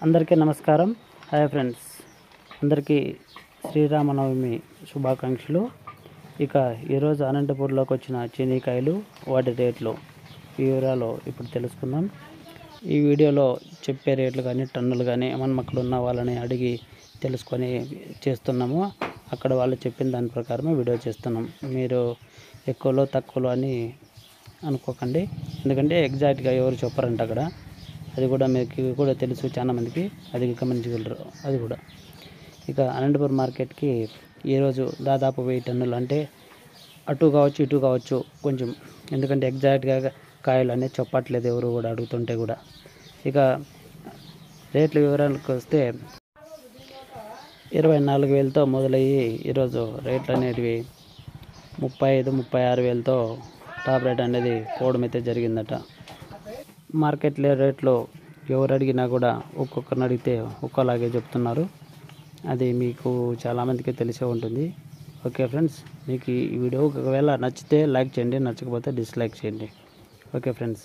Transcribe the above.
అందరికీ నమస్కారం. Hi friends, అందరికీ శ్రీరామనవమి శుభాకాంక్షలు. ఇక ఈరోజు అనంతపూర్లోకి వచ్చిన చీనీకాయలు, వాటి రేట్లు ఈ వివరాలు ఇప్పుడు తెలుసుకుందాం. ఈ వీడియోలో చెప్పే రేట్లు కానీ టన్నులు కానీ మనం అక్కడ ఉన్న వాళ్ళని అడిగి తెలుసుకొని చేస్తున్నాము. అక్కడ వాళ్ళు చెప్పిన దాని ప్రకారమే వీడియో చేస్తున్నాం. మీరు ఎక్కువలో తక్కువలో అని అనుకోకండి, ఎందుకంటే ఎగ్జాక్ట్గా ఎవరు చెప్పారంట అక్కడ. అది కూడా మీకు కూడా తెలుసు, చాలా మందికి అది గమనించగలరు. అది కూడా ఇక అనంతపురం మార్కెట్కి ఈరోజు దాదాపు 1000 టన్నులు, అంటే అటు కావచ్చు ఇటు కావచ్చు కొంచెం, ఎందుకంటే ఎగ్జాక్ట్గా కాయలు అనేది చెప్పట్లేదు ఎవరు కూడా అడుగుతుంటే కూడా. ఇక రేట్ల వివరాలకు వస్తే 24,000తో మొదలయ్యి ఈరోజు రేట్లు అనేటివి 35-36,000తో టాప్ రేట్ అనేది పోవడం అయితే జరిగిందట. మార్కెట్లో రేట్లు ఎవరు అడిగినా కూడా ఒక్కొక్కరిని అడిగితే ఒక్కోలాగే చెప్తున్నారు. అది మీకు చాలామందికి తెలిసే ఉంటుంది. ఓకే ఫ్రెండ్స్, మీకు ఈ వీడియో ఒకవేళ నచ్చితే లైక్ చేయండి, నచ్చకపోతే డిస్లైక్ చేయండి. Okay friends.